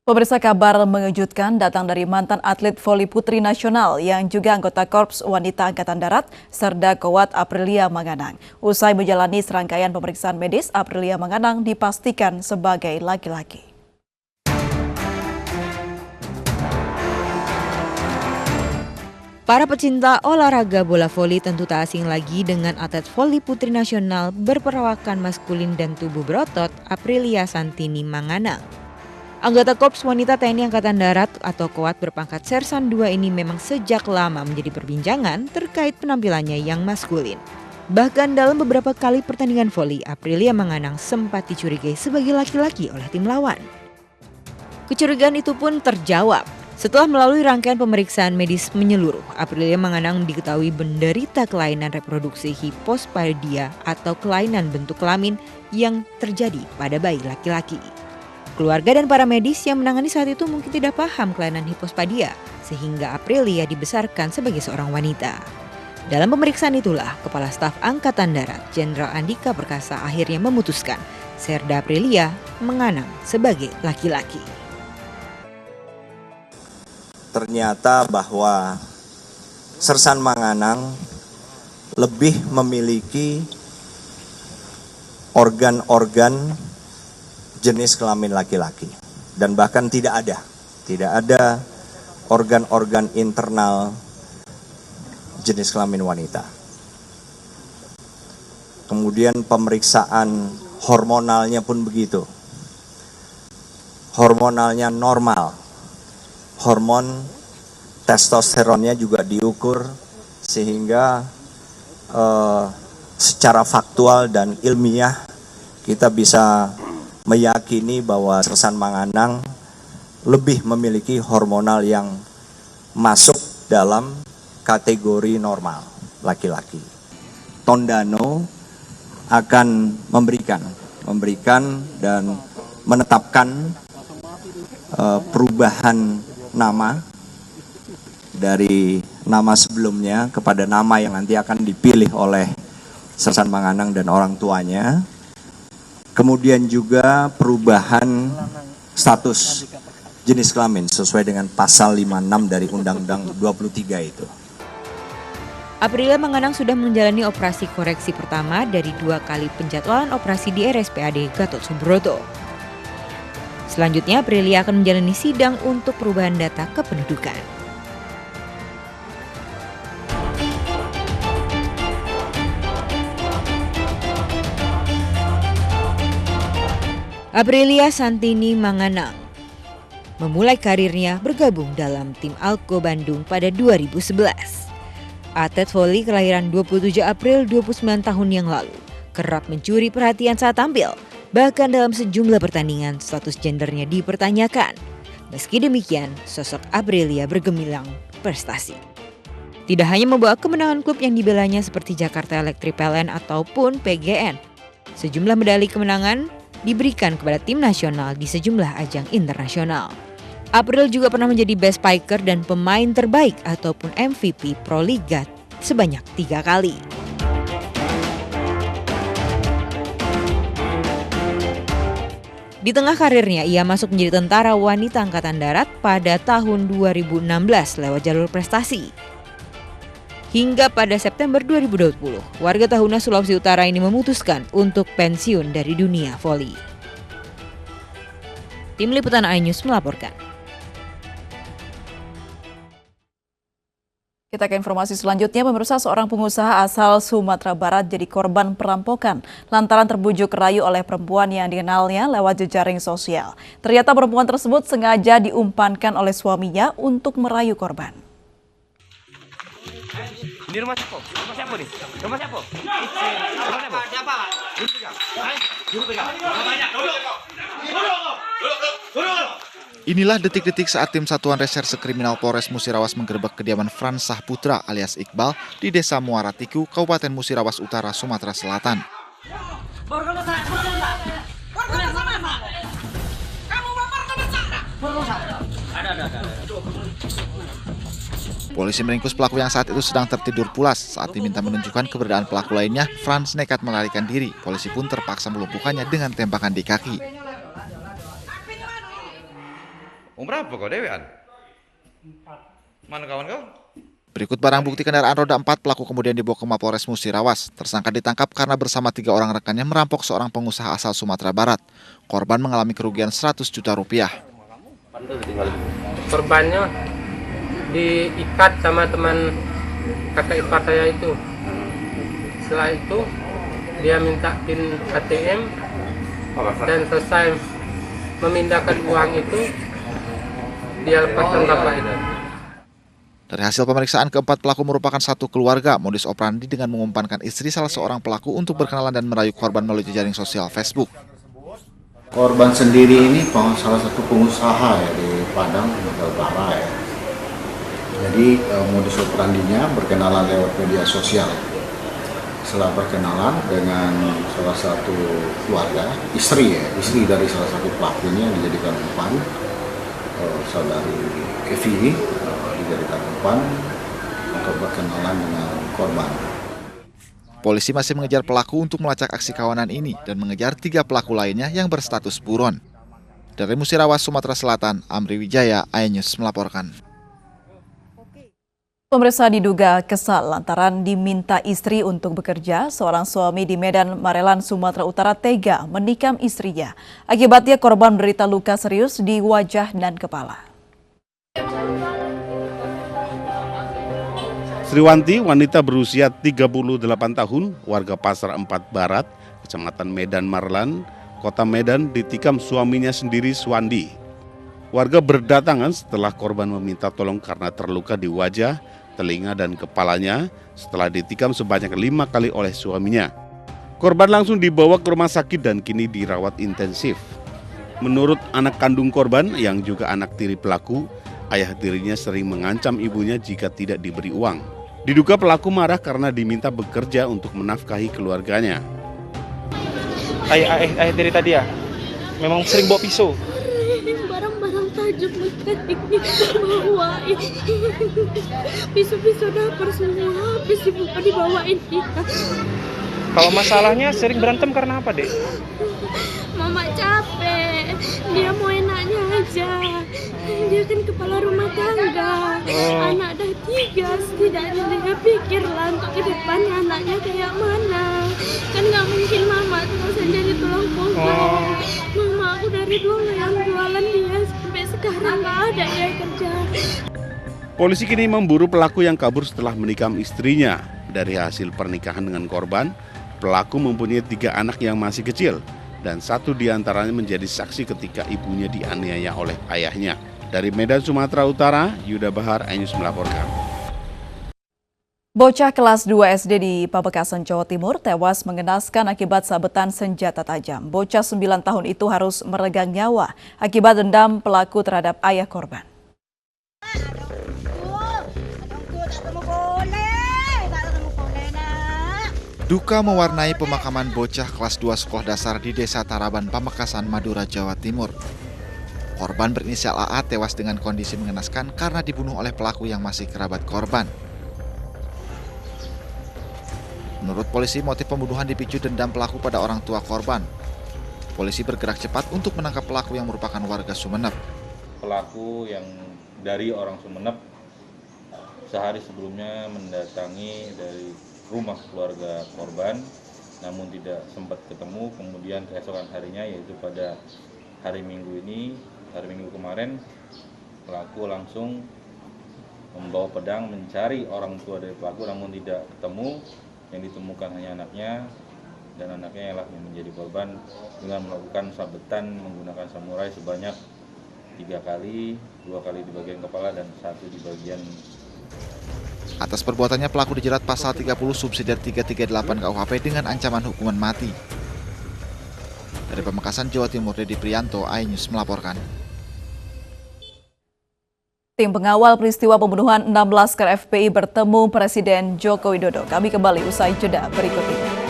Pemirsa, kabar mengejutkan datang dari mantan atlet voli putri nasional yang juga anggota Korps Wanita Angkatan Darat, Serda Kowat Aprilia Manganang. Usai menjalani serangkaian pemeriksaan medis, Aprilia Manganang dipastikan sebagai laki-laki. Para pecinta olahraga bola voli tentu tak asing lagi dengan atlet voli putri nasional berperawakan maskulin dan tubuh berotot, Aprilia Santini Manganang. Anggota Korps Wanita TNI Angkatan Darat atau Kowat berpangkat Sersan 2 ini memang sejak lama menjadi perbincangan terkait penampilannya yang maskulin. Bahkan dalam beberapa kali pertandingan voli, Aprilia Manganang sempat dicurigai sebagai laki-laki oleh tim lawan. Kecurigaan itu pun terjawab setelah melalui rangkaian pemeriksaan medis menyeluruh. Aprilia Manganang diketahui menderita kelainan reproduksi hipospadia atau kelainan bentuk kelamin yang terjadi pada bayi laki-laki. Keluarga dan para medis yang menangani saat itu mungkin tidak paham kelainan hipospadia, sehingga Aprilia dibesarkan sebagai seorang wanita. Dalam pemeriksaan itulah, Kepala Staf Angkatan Darat Jenderal Andika Perkasa akhirnya memutuskan Serda Aprilia Manganang sebagai laki-laki. Ternyata bahwa Sersan Manganang lebih memiliki organ-organ jenis kelamin laki-laki, dan bahkan tidak ada organ-organ internal jenis kelamin wanita. Kemudian pemeriksaan hormonalnya pun begitu. Hormonalnya normal. Hormon testosteronnya juga diukur sehingga secara faktual dan ilmiah kita bisa meyakini bahwa Sersan Manganang lebih memiliki hormonal yang masuk dalam kategori normal laki-laki. Tondano akan memberikan dan menetapkan perubahan nama dari nama sebelumnya kepada nama yang nanti akan dipilih oleh Sersan Manganang dan orang tuanya. Kemudian juga perubahan status jenis kelamin sesuai dengan pasal 56 dari Undang-Undang 23 itu. Aprilia Manganang sudah menjalani operasi koreksi pertama dari 2 kali penjadwalan operasi di RSPAD Gatot Subroto. Selanjutnya, Aprilia akan menjalani sidang untuk perubahan data kependudukan. Aprilia Santini Manganang memulai karirnya bergabung dalam tim Alko Bandung pada 2011. Atlet voli kelahiran 27 April 29 tahun yang lalu kerap mencuri perhatian saat tampil. Bahkan dalam sejumlah pertandingan status gendernya dipertanyakan. Meski demikian, sosok Aprilia bergemilang prestasi. Tidak hanya membawa kemenangan klub yang dibelanya seperti Jakarta Electric PLN ataupun PGN. Sejumlah medali kemenangan diberikan kepada tim nasional di sejumlah ajang internasional. April juga pernah menjadi best spiker dan pemain terbaik ataupun MVP Proliga sebanyak 3 kali. Di tengah karirnya, ia masuk menjadi tentara wanita Angkatan Darat pada tahun 2016 lewat jalur prestasi. Hingga pada September 2020, warga Tahuna Sulawesi Utara ini memutuskan untuk pensiun dari dunia voli. Tim Liputan iNews melaporkan. Kita ke informasi selanjutnya, pemirsa, seorang pengusaha asal Sumatera Barat jadi korban perampokan lantaran terbujuk rayu oleh perempuan yang dikenalnya lewat jejaring sosial. Ternyata perempuan tersebut sengaja diumpankan oleh suaminya untuk merayu korban. Ini rumah siapa? Rumah siapa nih? Rumah siapa? Rumah siapa? Siapa? Duduk pegang. Inilah detik-detik saat tim Satuan Reserse Kriminal Polres Musirawas menggerebek kediaman Frans Sahputra alias Iqbal di Desa Muara Tiku, Kabupaten Musirawas Utara, Sumatera Selatan. Polisi meringkus pelaku yang saat itu sedang tertidur pulas. Saat diminta menunjukkan keberadaan pelaku lainnya, Frans nekat melarikan diri. Polisi pun terpaksa melumpuhkannya dengan tembakan di kaki. Berapa kau dewean? Mana kawan kau? Berikut barang bukti kendaraan roda 4 pelaku kemudian dibawa ke Mapolres Musirawas. Tersangka ditangkap karena bersama 3 orang rekannya merampok seorang pengusaha asal Sumatera Barat. Korban mengalami kerugian 100 juta rupiah. Korbannya diikat sama teman kakak ipar saya itu. Setelah itu dia minta PIN ATM dan selesai memindahkan uang itu dia lepaskan bapak itu. Dari hasil pemeriksaan, keempat pelaku merupakan satu keluarga. Modus operandi dengan mengumpankan istri salah seorang pelaku untuk berkenalan dan merayu korban melalui jejaring sosial Facebook. Korban sendiri ini salah satu pengusaha ya di Padang, Sumatera Utara ya. Jadi modus operandinya berkenalan lewat media sosial. Setelah berkenalan dengan salah satu keluarga, istri dari salah satu pelaku ini yang dijadikan umpan, saudari Evi dijadikan umpan untuk berkenalan dengan korban. Polisi masih mengejar pelaku untuk melacak aksi kawanan ini dan mengejar 3 pelaku lainnya yang berstatus buron. Dari Musirawas, Sumatera Selatan, Amri Wijaya, iNews melaporkan. Pemirsa diduga kesal lantaran diminta istri untuk bekerja. Seorang suami di Medan Marelan, Sumatera Utara tega menikam istrinya. Akibatnya korban menderita luka serius di wajah dan kepala. Sriwanti, wanita berusia 38 tahun, warga Pasar 4 Barat, Kecamatan Medan Marelan, Kota Medan, ditikam suaminya sendiri, Suwandi. Warga berdatangan setelah korban meminta tolong karena terluka di wajah, telinga, dan kepalanya setelah ditikam sebanyak 5 kali oleh suaminya. Korban langsung dibawa ke rumah sakit dan kini dirawat intensif. Menurut anak kandung korban yang juga anak tiri pelaku, ayah tirinya sering mengancam ibunya jika tidak diberi uang. Diduga pelaku marah karena diminta bekerja untuk menafkahi keluarganya. Ayah tiri tadi ya, memang sering bawa pisau. Barang-barang tajam dibawain. Pisau-pisau dapur semua habis dibawain dia. Kalau masalahnya sering berantem karena apa, Dek? Mama capek, dia mau enaknya aja. Dia kan kepala rumah tangga, anak ada 3, setidaknya dia pikir lah untuk ke depannya anaknya kayak mana. Kan nggak mungkin mama terus jadi tulang punggung. Mama aku dari dulu yang jualan dia sampai sekarang nggak ada ya kerja. Polisi kini memburu pelaku yang kabur setelah menikam istrinya. Dari hasil pernikahan dengan korban, pelaku mempunyai 3 anak yang masih kecil. Dan 1 diantaranya menjadi saksi ketika ibunya dianiaya oleh ayahnya. Dari Medan, Sumatera Utara, Yuda Bahar, iNews melaporkan. Bocah kelas 2 SD di Pamekasan, Jawa Timur tewas mengenaskan akibat sabetan senjata tajam. Bocah 9 tahun itu harus meregang nyawa akibat dendam pelaku terhadap ayah korban. Duka mewarnai pemakaman bocah kelas 2 sekolah dasar di Desa Taraban, Pamekasan, Madura, Jawa Timur. Korban berinisial AA tewas dengan kondisi mengenaskan karena dibunuh oleh pelaku yang masih kerabat korban. Menurut polisi, motif pembunuhan dipicu dendam pelaku pada orang tua korban. Polisi bergerak cepat untuk menangkap pelaku yang merupakan warga Sumeneb. Pelaku yang dari orang Sumeneb sehari sebelumnya mendatangi dari rumah keluarga korban, namun tidak sempat ketemu. Kemudian keesokan harinya, yaitu pada hari Minggu kemarin, pelaku langsung membawa pedang mencari orang tua dari pelaku, namun tidak ketemu. Yang ditemukan hanya anaknya, dan anaknya yang menjadi korban dengan melakukan sabetan menggunakan samurai sebanyak 3 kali, 2 kali di bagian kepala dan 1 di bagian. Atas perbuatannya pelaku dijerat pasal 30 subsidiar 338 KUHP dengan ancaman hukuman mati. Dari Pamekasan, Jawa Timur, Dedi Prianto, iNews melaporkan. Tim pengawal peristiwa pembunuhan 16 laskar FPI bertemu Presiden Joko Widodo. Kami kembali usai jeda berikut ini.